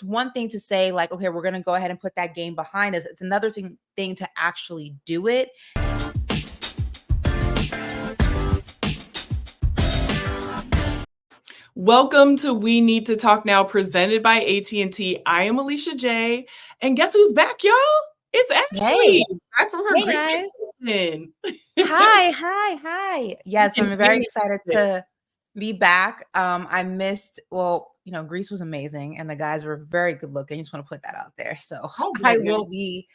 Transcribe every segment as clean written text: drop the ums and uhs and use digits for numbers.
one thing to say like, okay, we're going to go ahead and put that game behind us. It's another thing to actually do it. Welcome to We Need to Talk Now, presented by AT&T. I am Alicia J. And guess who's back, y'all? It's Ashley. Back from her great vacation. Hi. Yes, I'm very excited to be back. I missed, Greece was amazing and the guys were very good looking. I just want to put that out there. So I will be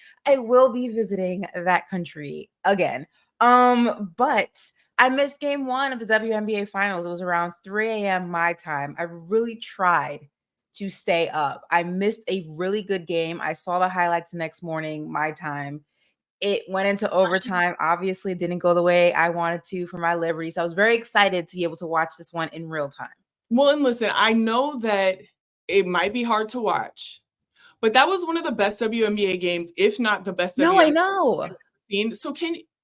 visiting that country again. But I missed game 1 of the WNBA finals. It was around 3 a.m. my time. I really tried to stay up. I missed a really good game. I saw the highlights the next morning, my time. It went into overtime. Obviously, it didn't go the way I wanted to for my Liberty. So I was very excited to be able to watch this one in real time. Well, and listen, I know that it might be hard to watch, but that was one of the best WNBA games, if not the best. No, I know. So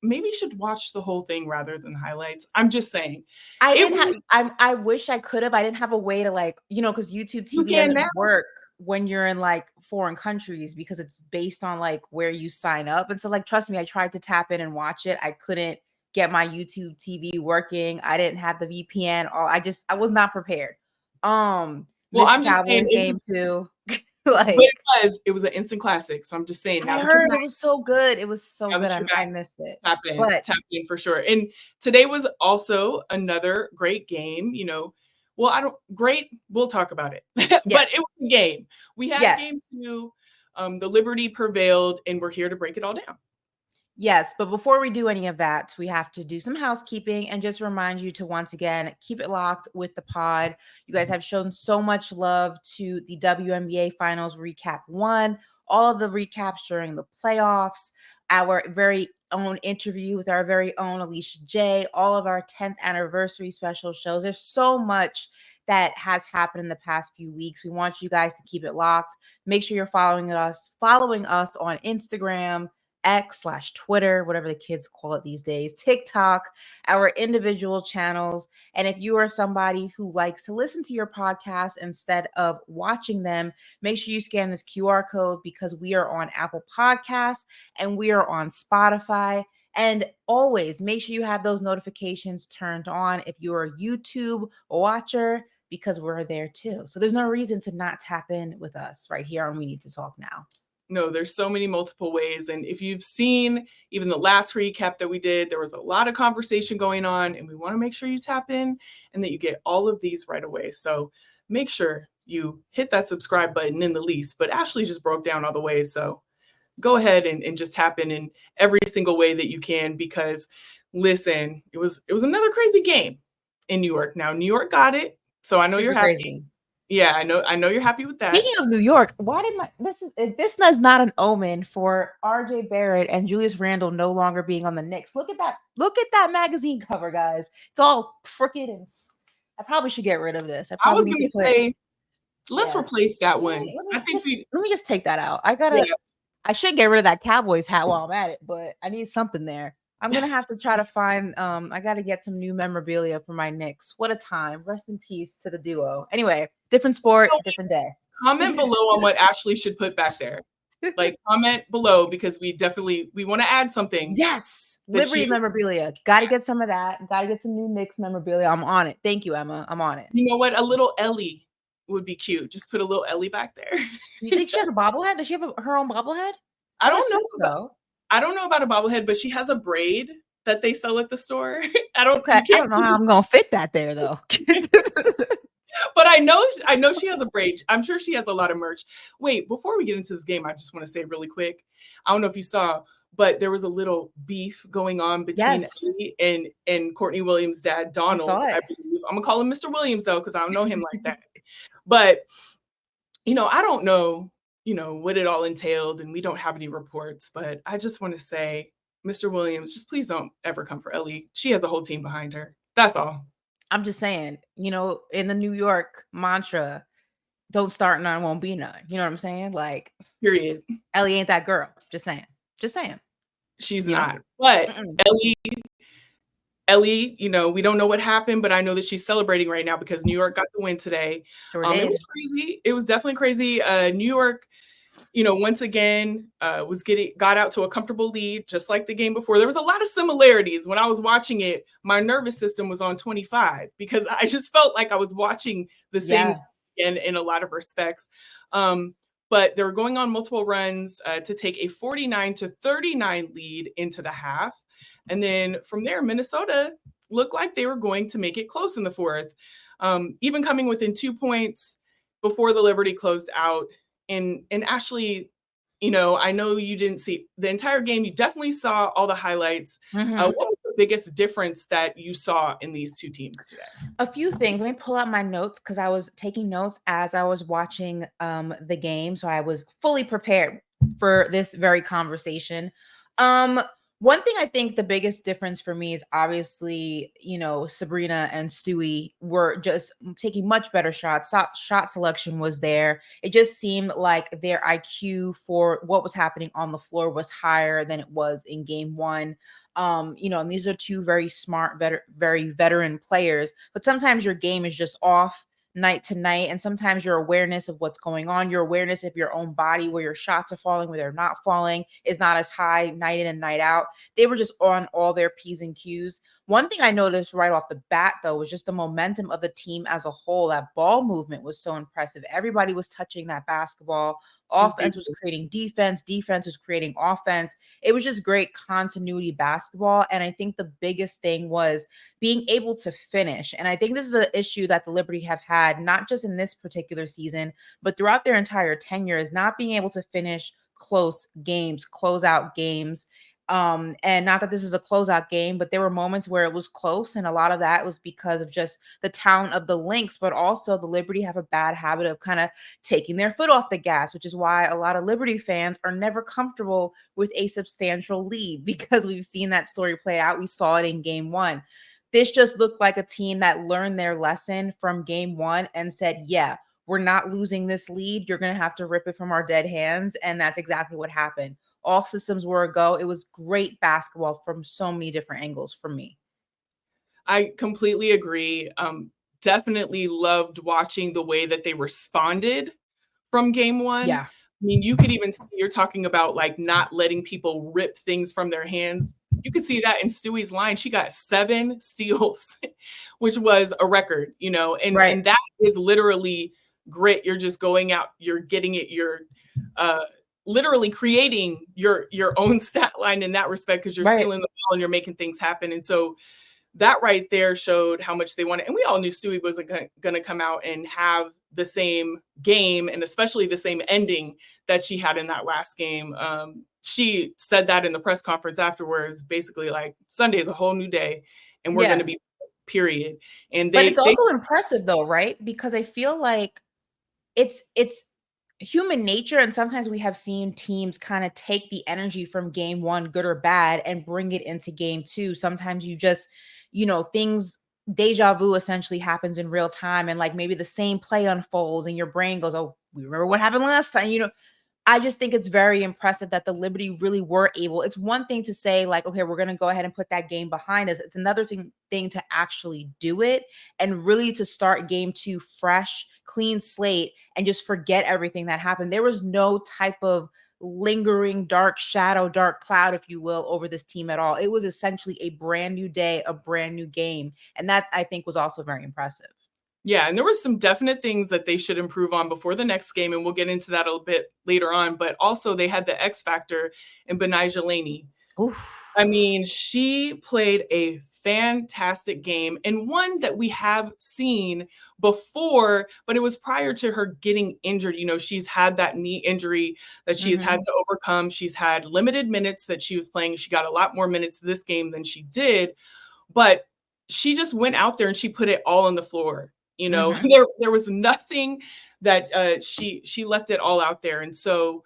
maybe you should watch the whole thing rather than highlights. I'm just saying. I wish I could have. I didn't have a way to because YouTube TV doesn't work when you're in like foreign countries because it's based on like where you sign up. And so like, trust me, I tried to tap in and watch it. I couldn't get my YouTube TV working. I didn't have the VPN. I was not prepared. Well, I'm just saying game too. But it was an instant classic. So I'm just saying. I heard it was so good. It was so good. I missed it. Tap in for sure. And today was also another great game. We'll talk about it. But it was a game. We had game 2. The Liberty prevailed, and we're here to break it all down. Yes, but before we do any of that, we have to do some housekeeping and just remind you to once again keep it locked with the pod. You guys have shown so much love to the WNBA Finals Recap 1, all of the recaps during the playoffs, our very own interview with our very own Alicia J, all of our 10th anniversary special shows. There's so much that has happened in the past few weeks. We want you guys to keep it locked. Make sure you're following us on Instagram, X/Twitter, whatever the kids call it these days, TikTok, our individual channels. And if you are somebody who likes to listen to your podcast instead of watching them, make sure you scan this QR code because we are on Apple Podcasts and we are on Spotify. And always make sure you have those notifications turned on if you're a YouTube watcher, because we're there too. So there's no reason to not tap in with us right here on We Need to Talk Now. No, there's so many multiple ways. And if you've seen even the last recap that we did, there was a lot of conversation going on, and we want to make sure you tap in and that you get all of these right away. So make sure you hit that subscribe button in the least. But Ashley just broke down all the ways. So go ahead and just tap in every single way that you can, because listen, it was another crazy game in New York. Now, New York got it. So I know you're happy. Crazy. Yeah, I know you're happy with that. Speaking of New York, this is not an omen for RJ Barrett and Julius Randle no longer being on the Knicks. Look at that magazine cover, guys. It's all crooked, and I probably should get rid of this. I was going to say, let's replace that one. Let me just take that out. I should get rid of that Cowboys hat while I'm at it, but I need something there. I'm going to have to try to find, I got to get some new memorabilia for my Knicks. What a time. Rest in peace to the duo. Anyway, different sport, different day. Comment below on what Ashley should put back there. Like, comment below, because we want to add something. Yes. Liberty memorabilia. Got to get some of that. Got to get some new Knicks memorabilia. I'm on it. Thank you, Emma. I'm on it. You know what? A little Ellie would be cute. Just put a little Ellie back there. You think she has a bobblehead? Does she have her own bobblehead? I don't know. I don't know about a bobblehead, but she has a braid that they sell at the store. I don't know how I'm gonna fit that there though. But I know she has a braid. I'm sure she has a lot of merch. Wait, before we get into this game, I just want to say really quick. I don't know if you saw, but there was a little beef going on between Ellie and Courtney Williams' dad, Donald. I believe. I'm gonna call him Mr. Williams though, because I don't know him like that. But I don't know. What it all entailed, and we don't have any reports, but I just want to say, Mr. Williams, just please don't ever come for Ellie. She has the whole team behind her. That's all. I'm just saying, in the New York mantra, don't start none, won't be none. You know what I'm saying? Like, period. Ellie ain't that girl. Just saying. She's not. But Ellie Ellie, we don't know what happened, but I know that she's celebrating right now because New York got the win today. Sure It did. was crazy. It was definitely crazy. New York, once again, got out to a comfortable lead, just like the game before. There was a lot of similarities. When I was watching it, my nervous system was on 25 because I just felt like I was watching the same in a lot of respects. But they were going on multiple runs to take a 49-39 lead into the half. And then from there, Minnesota looked like they were going to make it close in the fourth, even coming within 2 points before the Liberty closed out. And Ashley, I know you didn't see the entire game. You definitely saw all the highlights. What was the biggest difference that you saw in these two teams today? A few things. Let me pull out my notes because I was taking notes as I was watching the game. So I was fully prepared for this very conversation. One thing I think the biggest difference for me is obviously, Sabrina and Stewie were just taking much better shots. Shot selection was there. It just seemed like their IQ for what was happening on the floor was higher than it was in game one. And these are two very smart, very veteran players, but sometimes your game is just off night to night. And sometimes your awareness of what's going on, your awareness of your own body, where your shots are falling, where they're not falling, is not as high night in and night out. They were just on all their P's and Q's. One thing I noticed right off the bat, though, was just the momentum of the team as a whole. That ball movement was so impressive. Everybody was touching that basketball. Offense was creating defense. Defense was creating offense. It was just great continuity basketball. And I think the biggest thing was being able to finish. And I think this is an issue that the Liberty have had, not just in this particular season, but throughout their entire tenure, is not being able to finish close games, close out games. And not that this is a closeout game, but there were moments where it was close, and a lot of that was because of just the talent of the Lynx, but also the Liberty have a bad habit of kind of taking their foot off the gas, which is why a lot of Liberty fans are never comfortable with a substantial lead, because we've seen that story play out. We saw it in game one. This just looked like a team that learned their lesson from game one and said, yeah, we're not losing this lead. You're going to have to rip it from our dead hands. And that's exactly what happened. All systems were a go. It was great basketball from so many different angles for me. I completely agree. Definitely loved watching the way that they responded from game one. Yeah. I mean, you could even see, you're talking about like not letting people rip things from their hands. You could see that in Stewie's line. She got 7 steals, which was a record, and that is literally grit. You're just going out, you're getting it, you're literally creating your own stat line in that respect, because you're stealing the ball and you're making things happen. And so that right there showed how much they wanted. And we all knew Stewie wasn't going to come out and have the same game, and especially the same ending that she had in that last game. She said that in the press conference afterwards, basically like, Sunday is a whole new day and we're going to be period. But it's also impressive though, right? Because I feel like it's human nature, and sometimes we have seen teams kind of take the energy from game one, good or bad, and bring it into game two. Sometimes you just, things, deja vu essentially happens in real time, and like maybe the same play unfolds and your brain goes, oh, we remember what happened last time. I just think it's very impressive that the Liberty really were able. It's one thing to say like, okay, we're going to go ahead and put that game behind us. It's another thing to actually do it, and really to start game two fresh, clean slate, and just forget everything that happened. There was no type of lingering dark shadow, dark cloud, if you will, over this team at all. It was essentially a brand new day, a brand new game. And that, I think, was also very impressive. Yeah, and there were some definite things that they should improve on before the next game, and we'll get into that a little bit later on. But also, they had the X factor in Betnijah Laney. I mean, she played a fantastic game, and one that we have seen before, but it was prior to her getting injured. She's had that knee injury that she's had to overcome. She's had limited minutes that she was playing. She got a lot more minutes this game than she did, but she just went out there and she put it all on the floor. There was nothing that she left it all out there. And so,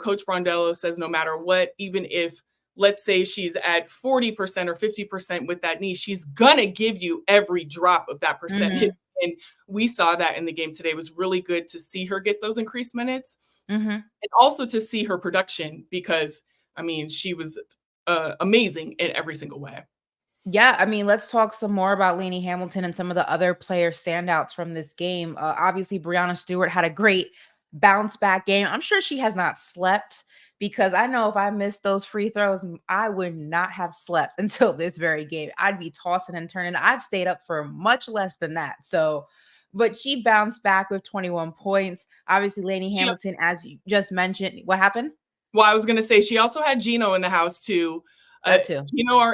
Coach Brondello says no matter what, even if, let's say she's at 40% or 50% with that knee, she's gonna give you every drop of that percentage. And we saw that in the game today. It was really good to see her get those increased minutes, and also to see her production, because I mean, she was amazing in every single way. Yeah, I mean, let's talk some more about Laney-Hamilton and some of the other player standouts from this game. Obviously, Breanna Stewart had a great bounce back game. I'm sure she has not slept because I know if I missed those free throws, I would not have slept until this very game. I'd be tossing and turning. I've stayed up for much less than that. So, but she bounced back with 21 points. Obviously, She, Laney-Hamilton, as you just mentioned, what happened? well, I was gonna say she also had Gino in the house too. That too.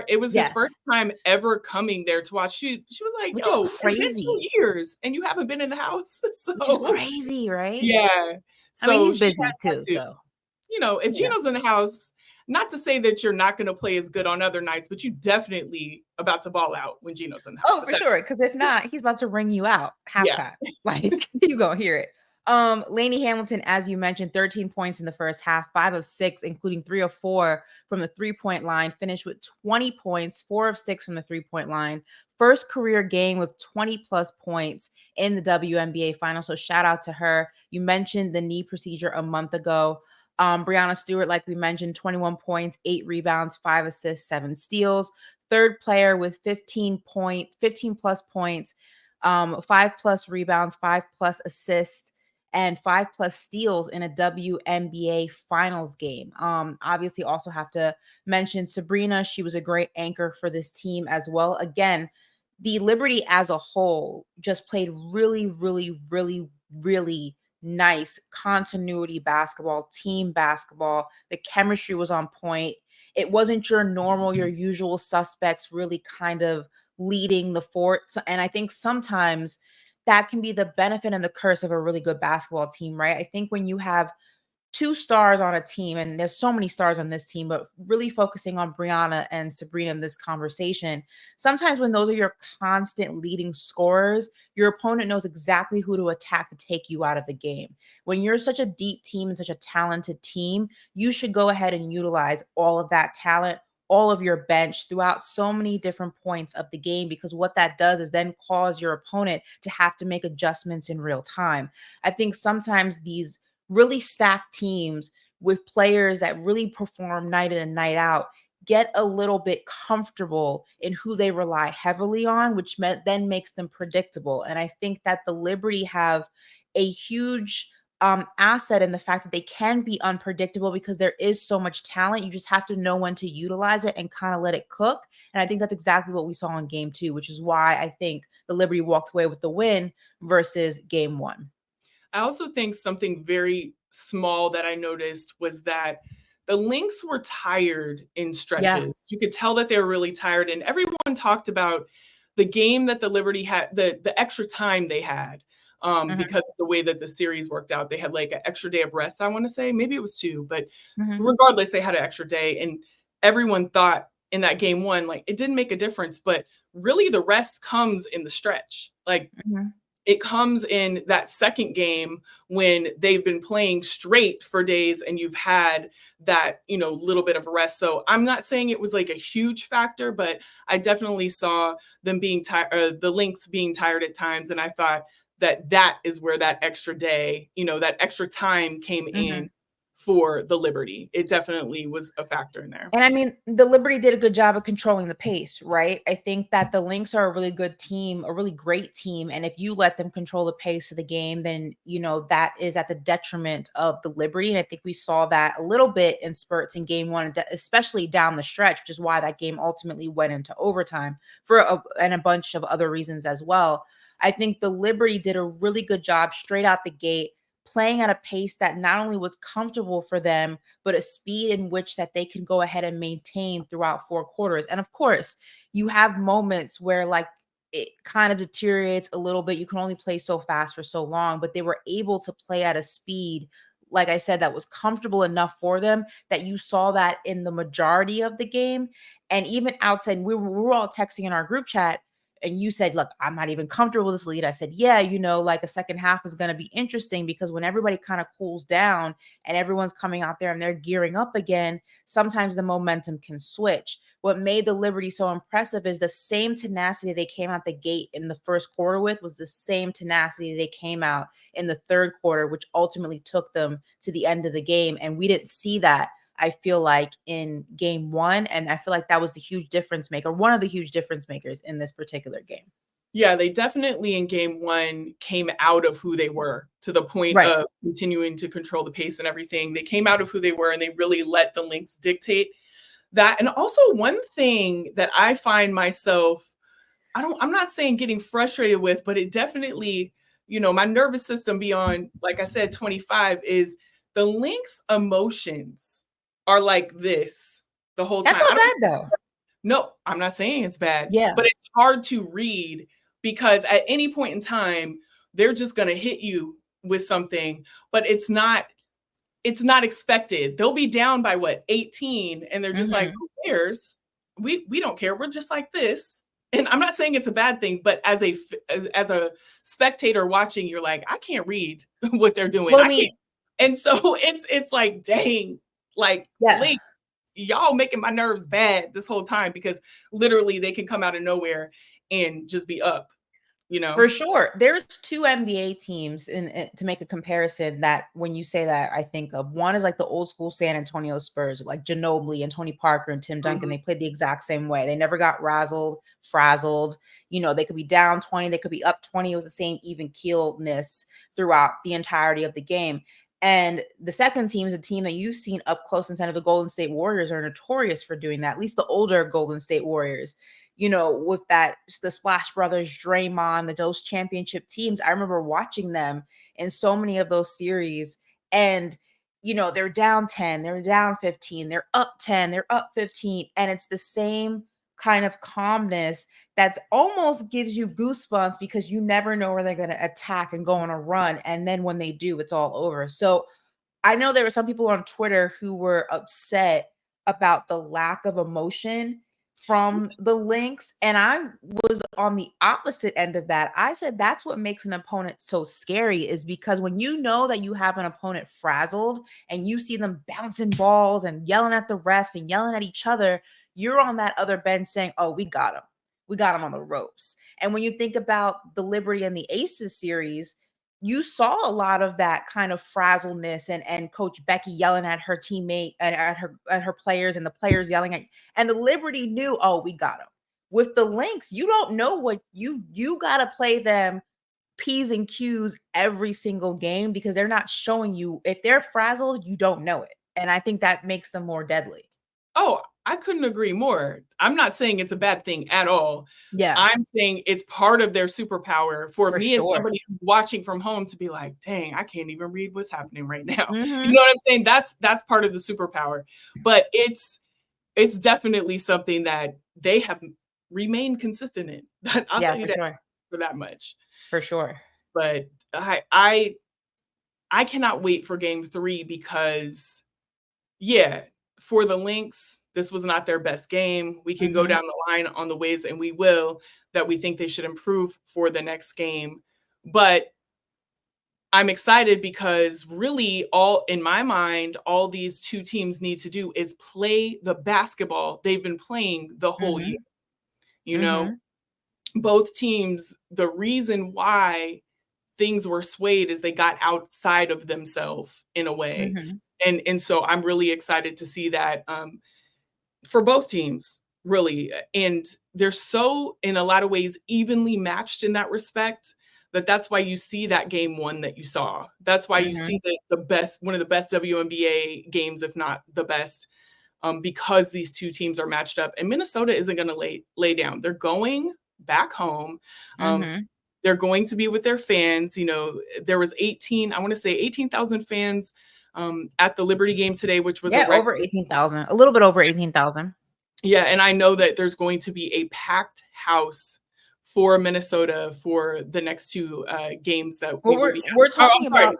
It was his Yes, first time ever coming there to watch. She was like, which is "Yo, it's been crazy, 2 years and you haven't been in the house." which is So crazy, right? yeah, I mean, so he's she had busy too, that too. so If you know. Gino's in the house, not to say that you're not going to play as good on other nights, but you definitely about to ball out when Gino's in the house. Oh, for sure. Because if not, he's about to ring you out Yeah, halftime. Like you gonna hear it. Laney-Hamilton, as you mentioned, 13 points in the first half, 5 of 6, including 3 of 4 from the 3-point line. Finished with 20 points, 4 of 6 from the 3-point line. First career game with 20 plus points in the WNBA final. So shout out to her. You mentioned the knee procedure a month ago. Breanna Stewart, like we mentioned, 21 points, 8 rebounds, 5 assists, 7 steals. Third player with 15 plus points, 5 plus rebounds, 5 plus assists, and 5 plus steals in a WNBA finals game. Obviously, also have to mention Sabrina. She was a great anchor for this team as well. Again, the Liberty as a whole just played really, really, really, really nice continuity basketball, team basketball. The chemistry was on point. It wasn't your usual suspects really kind of leading the fort. And I think sometimes that can be the benefit and the curse of a really good basketball team, right? I think when you have two stars on a team, and there's so many stars on this team, but really focusing on Breanna and Sabrina in this conversation, sometimes when those are your constant leading scorers, your opponent knows exactly who to attack to take you out of the game. When you're such a deep team and such a talented team, you should go ahead and utilize all of that talent, all of your bench throughout so many different points of the game, because what that does is then cause your opponent to have to make adjustments in real time. I think sometimes these really stacked teams with players that really perform night in and night out get a little bit comfortable in who they rely heavily on, which then makes them predictable. And I think that the Liberty have a huge asset in the fact that they can be unpredictable because there is so much talent. You just have to know when to utilize it and kind of let it cook. And I think that's exactly what we saw in game 2, which is why I think the Liberty walked away with the win versus game 1. I also think something very small that I noticed was that the Lynx were tired in Yeah. stretches. You could tell that they were really tired, and everyone talked about the game that the Liberty had, the extra time they had, Hmm. because of the way that the series worked out. They had like an extra day of rest, I want to say. Maybe it was 2, but Hmm. regardless, they had an extra day. And everyone thought in that game 1, like it didn't make a difference, but really the rest comes in the stretch. Like Hmm. it comes in that second game when they've been playing straight for days and you've had that, little bit of rest. So I'm not saying it was like a huge factor, but I definitely saw them being tired, the Lynx being tired at times. And I thought that is where that extra day, that extra time came Hmm. in for the Liberty. It definitely was a factor in there. And I mean, the Liberty did a good job of controlling the pace, right? I think that the Lynx are a really good team, a really great team. And if you let them control the pace of the game, then, that is at the detriment of the Liberty. And I think we saw that a little bit in spurts in game 1, especially down the stretch, which is why that game ultimately went into overtime and a bunch of other reasons as well. I think the Liberty did a really good job straight out the gate, playing at a pace that not only was comfortable for them, but a speed in which that they can go ahead and maintain throughout 4 quarters. And of course, you have moments where like it kind of deteriorates a little bit. You can only play so fast for so long, but they were able to play at a speed, like I said, that was comfortable enough for them that you saw that in the majority of the game. And even outside, we were all texting in our group chat, and you said, look, I'm not even comfortable with this lead. I said, yeah, like the second half is going to be interesting because when everybody kind of cools down and everyone's coming out there and they're gearing up again, sometimes the momentum can switch. What made the Liberty so impressive is the same tenacity they came out the gate in the first quarter with was the same tenacity they came out in the third quarter, which ultimately took them to the end of the game. And we didn't see that I feel like, in game one. And I feel like that was the huge difference maker, one of the huge difference makers in this particular game. Yeah, they definitely in game one came out of who they were to the point Right. of continuing to control the pace and everything. They came out of who they were and they really let the Lynx dictate that. And also one thing that I find myself, I'm not saying getting frustrated with, but it definitely, my nervous system beyond, like I said, 25 is the Lynx emotions are like this the whole That's time. not bad though. No, I'm not saying it's bad, Yeah. but it's hard to read because at any point in time, they're just going to hit you with something, but it's not expected. They'll be down by 18 and they're just like, who cares? We don't care. We're just like this. And I'm not saying it's a bad thing, but as a spectator watching, you're like, I can't read what they're doing. Well, I can't. And so it's like, dang, like, yeah. y'all making my nerves bad this whole time because literally they can come out of nowhere and just be up, For sure. There's two NBA teams to make a comparison that when you say that, I think of. One is like the old school San Antonio Spurs, like Ginobili and Tony Parker and Tim Duncan. They played the exact same way. They never got frazzled. They could be down 20, they could be up 20. It was the same even keelness throughout the entirety of the game. And the second team is a team that you've seen up close and center. The Golden State Warriors are notorious for doing that, at least the older Golden State Warriors. With the Splash Brothers, Draymond, those championship teams. I remember watching them in so many of those series. And, they're down 10, they're down 15, they're up 10, they're up 15. And it's the same kind of calmness that almost gives you goosebumps because you never know where they're going to attack and go on a run. And then when they do, it's all over. So I know there were some people on Twitter who were upset about the lack of emotion from the Lynx, and I was on the opposite end of that. I said that's what makes an opponent so scary, is because when you know that you have an opponent frazzled and you see them bouncing balls and yelling at the refs and yelling at each other, you're on that other bench saying, oh, we got him. We got him on the ropes. And when you think about the Liberty and the Aces series, you saw a lot of that kind of frazzleness and Coach Becky yelling at her teammate and at her players and the players yelling at, and the Liberty knew, oh, we got them. With the Lynx, you don't know what you got to play them P's and Q's every single game because they're not showing you. If they're frazzled, you don't know it. And I think that makes them more deadly. Oh, I couldn't agree more. I'm not saying it's a bad thing at all. Yeah. I'm saying it's part of their superpower for me sure. as somebody who's watching from home to be like, dang, I can't even read what's happening right now. Mm-hmm. You know what I'm saying? That's part of the superpower. But it's definitely something that they have remained consistent in. I'll tell you that for that much. For sure. But I cannot wait for game 3 because, yeah, for the Lynx, this was not their best game. We can go down the line on the ways, and we will, that we think they should improve for the next game. But I'm excited because really in my mind, all these two teams need to do is play the basketball they've been playing the whole year. Both teams, the reason why things were swayed is they got outside of themselves in a way. And so I'm really excited to see that for both teams, really. And they're so, in a lot of ways, evenly matched in that respect, that's why you see that game 1 that you saw. That's why you see the best, one of the best WNBA games, if not the best, because these two teams are matched up. And Minnesota isn't going to lay down. They're going back home. They're going to be with their fans. There was 18,000 fans at the Liberty game today, which was over 18,000, a little bit over 18,000. Yeah, and I know that there's going to be a packed house for Minnesota for the next 2 games that we're talking about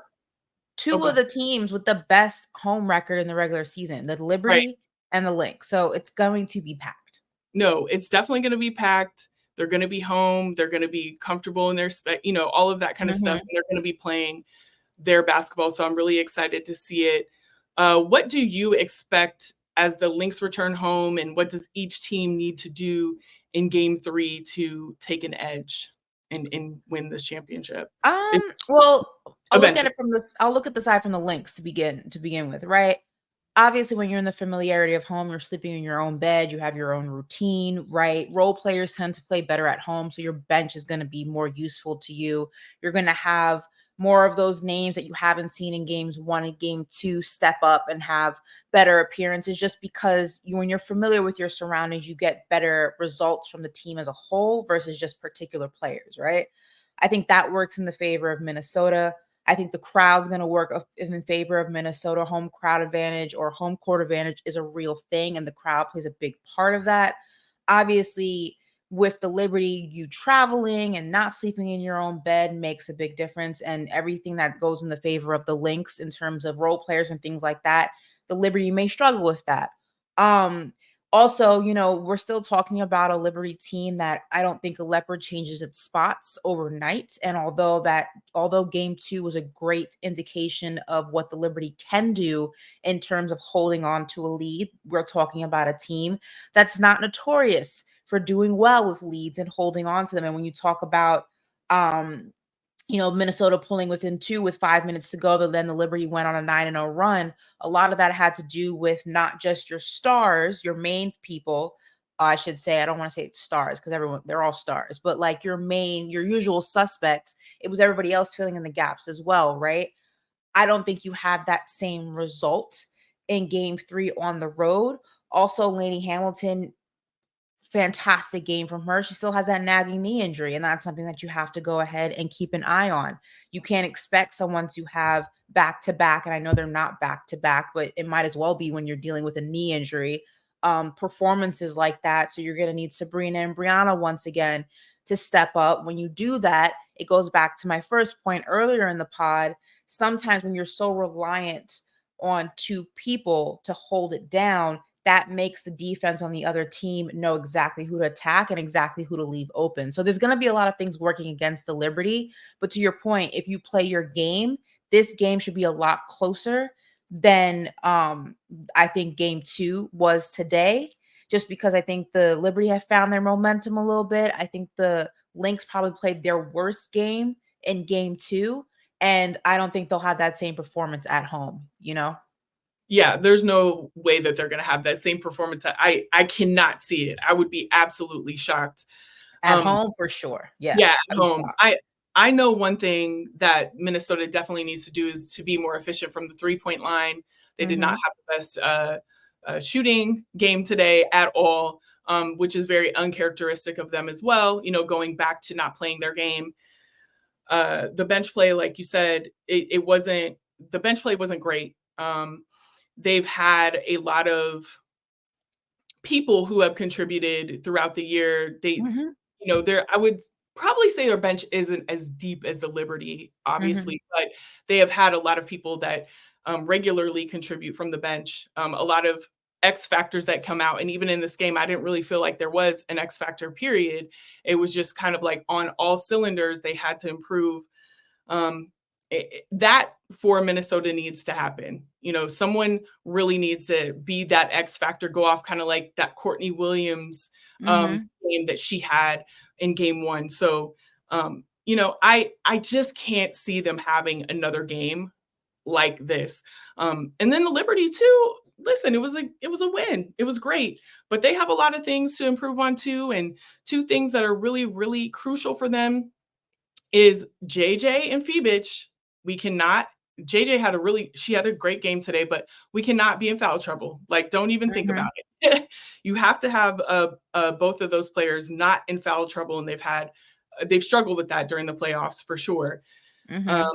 two of the teams with the best home record in the regular season, the Liberty and the Lynx. So it's going to be packed. No, it's definitely going to be packed. They're going to be home. They're going to be comfortable in their all of that kind of stuff. And they're going to be playing their basketball. So I'm really excited to see it. What do you expect as the Lynx return home, and what does each team need to do in game 3 to take an edge and win this championship? Well, I'll look at the side from the Lynx to begin with, right? obviously when you're in the familiarity of home, you're sleeping in your own bed, you have your own routine, right? Role players tend to play better at home, so your bench is going to be more useful to you. You're going to have more of those names that you haven't seen in games 1 and game 2 step up and have better appearances, just because when you're familiar with your surroundings, you get better results from the team as a whole versus just particular players, right? I think that works in the favor of Minnesota. I think the crowd's going to work in favor of Minnesota. Home crowd advantage or home court advantage is a real thing, and the crowd plays a big part of that. Obviously, with the Liberty, you traveling and not sleeping in your own bed makes a big difference, and everything that goes in the favor of the Lynx in terms of role players and things like that. The Liberty may struggle with that. Um, Also, we're still talking about a Liberty team that I don't think a Leopard changes its spots overnight. And although game 2 was a great indication of what the Liberty can do in terms of holding on to a lead, we're talking about a team that's not notorious for doing well with leads and holding on to them. And when you talk about um Minnesota pulling within 2 with 5 minutes to go, but then the Liberty went on a 9-0 run. A lot of that had to do with not just your stars, your main people. I should say, I don't want to say stars because they're all stars, but like your usual suspects. It was everybody else filling in the gaps as well, right? I don't think you have that same result in game 3 on the road. Also, Laney-Hamilton, fantastic game from her. She still has that nagging knee injury, and that's something that you have to go ahead and keep an eye on. You can't expect someone to have back to back, and I know they're not back to back, but it might as well be when you're dealing with a knee injury. Performances like that. So you're going to need Sabrina and Breanna once again to step up. When you do that, it goes back to my first point earlier in the pod. Sometimes when you're so reliant on 2 people to hold it down, that makes the defense on the other team know exactly who to attack and exactly who to leave open. So there's going to be a lot of things working against the Liberty. But to your point, if you play your game, this game should be a lot closer than I think game 2 was today, just because I think the Liberty have found their momentum a little bit. I think the Lynx probably played their worst game in game 2, and I don't think they'll have that same performance at home. Yeah, there's no way that they're going to have that same performance. I cannot see it. I would be absolutely shocked. At home for sure. Yeah. Yeah, I'd at be home. shocked. I know one thing that Minnesota definitely needs to do is to be more efficient from the 3-point line. They did not Mhm. have the best shooting game today at all, which is very uncharacteristic of them as well. Going back to not playing their game. The bench play, like you said, it wasn't. The bench play wasn't great. They've had a lot of people who have contributed throughout the year. Mhm. I would probably say their bench isn't as deep as the Liberty, Mhm. obviously, but they have had a lot of people that regularly contribute from the bench. A lot of X factors that come out. And even in this game, I didn't really feel like there was an X factor period. It was just kind of like on all cylinders, they had to improve. That for Minnesota needs to happen. Someone really needs to be that X factor, go off kind of like that Courtney Williams Mhm. game that she had in game 1. So, I just can't see them having another game like this. And then the Liberty too. Listen, it was a win. It was great, but they have a lot of things to improve on too. And 2 things that are really, really crucial for them is JJ and Phoebich. We cannot. JJ she had a great game today, but we cannot be in foul trouble. Like, don't even think Mhm. about it. You have to have both of those players not in foul trouble, and they've struggled with that during the playoffs for sure. Um, Mhm.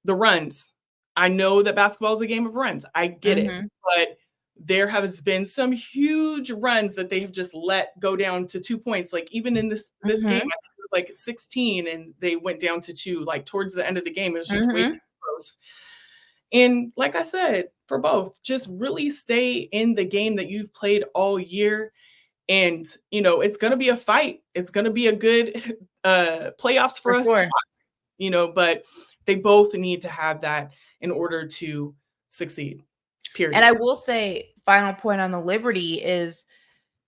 the runs. I know that basketball is a game of runs. I get it, Mhm. but there has been some huge runs that they have just let go down to 2 points. Like even in this game, I Mhm. think it was like 16 and they went down to 2, like towards the end of the game. It was just way too Mhm. close. And like I said, for both, just really stay in the game that you've played all year. And it's gonna be a fight. It's gonna be a good playoffs for For us, sure. but they both need to have that in order to succeed. And I Period. will say, final point on the Liberty is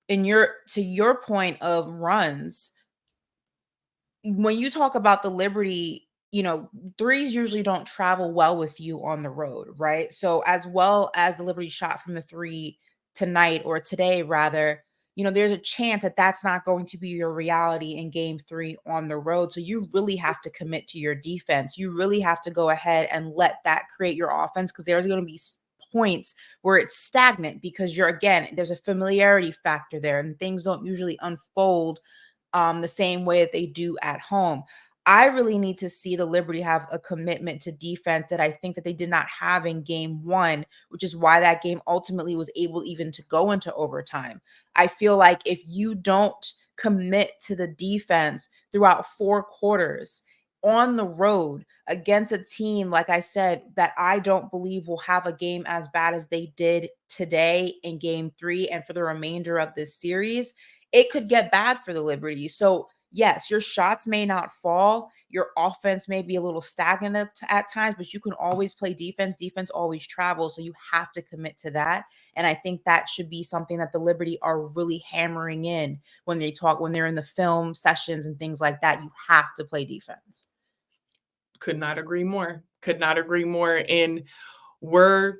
to your point of runs, when you talk about the Liberty, threes usually don't travel well with you on the road, right? So as well as the Liberty shot from the three tonight, or today rather, there's a chance that that's not going to be your reality in game 3 on the road. So you really have to commit to your defense. You really have to go ahead and let that create your offense, because there's going to be points where it's stagnant, because there's a familiarity factor there, and things don't usually unfold the same way that they do at home. I really need to see the Liberty have a commitment to defense that I think that they did not have in game 1, which is why that game ultimately was able even to go into overtime. I feel like if you don't commit to the defense throughout 4 quarters on the road against a team, like I said, that I don't believe will have a game as bad as they did today in game 3 and for the remainder of this series, it could get bad for the Liberty. So yes, your shots may not fall. Your offense may be a little stagnant at times, but you can always play defense. Defense always travels. So you have to commit to that. And I think that should be something that the Liberty are really hammering in when they're in the film sessions and things like that. You have to play defense. Could not agree more. Could not agree more. And we're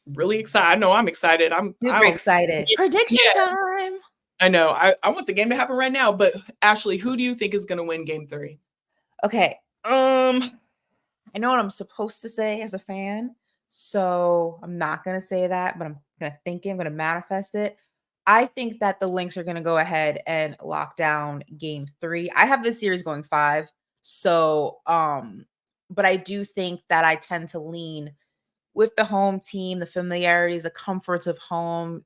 really excited. I know I'm excited. I'm super excited. Prediction time. I know. I want the game to happen right now. But Ashley, who do you think is going to win game 3? Okay. I know what I'm supposed to say as a fan, so I'm not going to say that, but I'm going to think it. I'm going to manifest it. I think that the Lynx are going to go ahead and lock down game 3. I have this series going 5. So, but I do think that I tend to lean with the home team, the familiarities, the comforts of home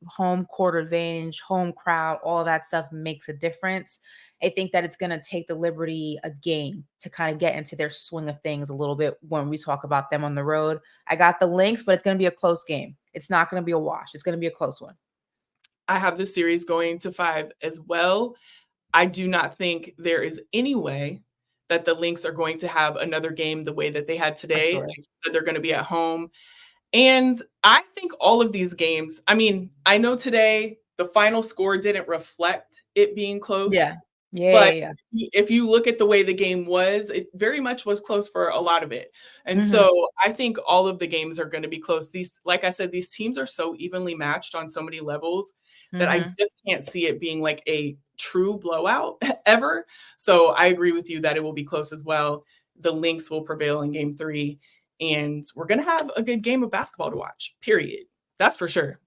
court advantage, home crowd, all of that stuff makes a difference. I think that it's going to take the Liberty a game to kind of get into their swing of things a little bit when we talk about them on the road. I got the Lynx, but it's going to be a close game. It's not going to be a wash. It's going to be a close one. I have this series going to 5 as well. I do not think there is any way that the Lynx are going to have another game the way that they had today. Sure. Like you said, they're going to be at home. And I think all of these games, I mean, I know today the final score didn't reflect it being close. Yeah. But if you look at the way the game was, it very much was close for a lot of it. And so I think all of the games are going to be close. These, like I said, these teams are so evenly matched on so many levels that I just can't see it being like a true blowout ever. So I agree with you that it will be close as well. The Lynx will prevail in game 3. And we're going to have a good game of basketball to watch, period. That's for sure.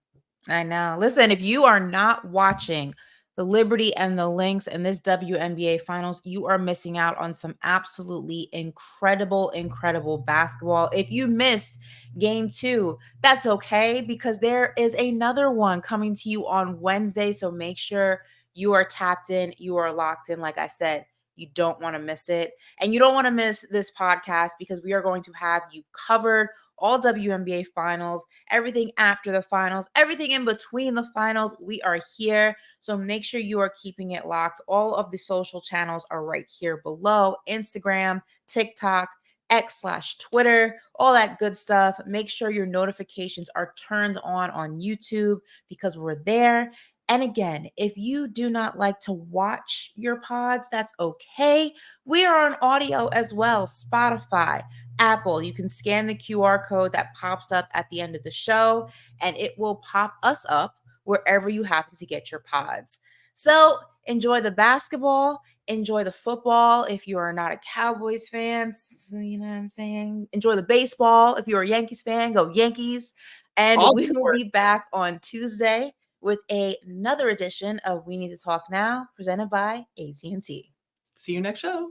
I know. Listen, if you are not watching the Liberty and the Lynx in this WNBA finals, you are missing out on some absolutely incredible basketball. If you missed game 2, that's okay, because there is another one coming to you on Wednesday. So make sure you are tapped in, you are locked in. Like I said, you don't want to miss it. And you don't want to miss this podcast, because we are going to have you covered all WNBA finals, everything after the finals, everything in between the finals. We are here. So make sure you are keeping it locked. All of the social channels are right here below: Instagram, TikTok, X/Twitter, all that good stuff. Make sure your notifications are turned on YouTube, because we're there. And again, if you do not like to watch your pods, that's okay. We are on audio as well: Spotify, Apple. You can scan the QR code that pops up at the end of the show, and it will pop us up wherever you happen to get your pods. So enjoy the basketball, enjoy the football if you are not a Cowboys fan, you know what I'm saying? Enjoy the baseball. If you're a Yankees fan, go Yankees. And we will be back on Tuesday with another edition of We Need to Talk Now, presented by AT&T. See you next show.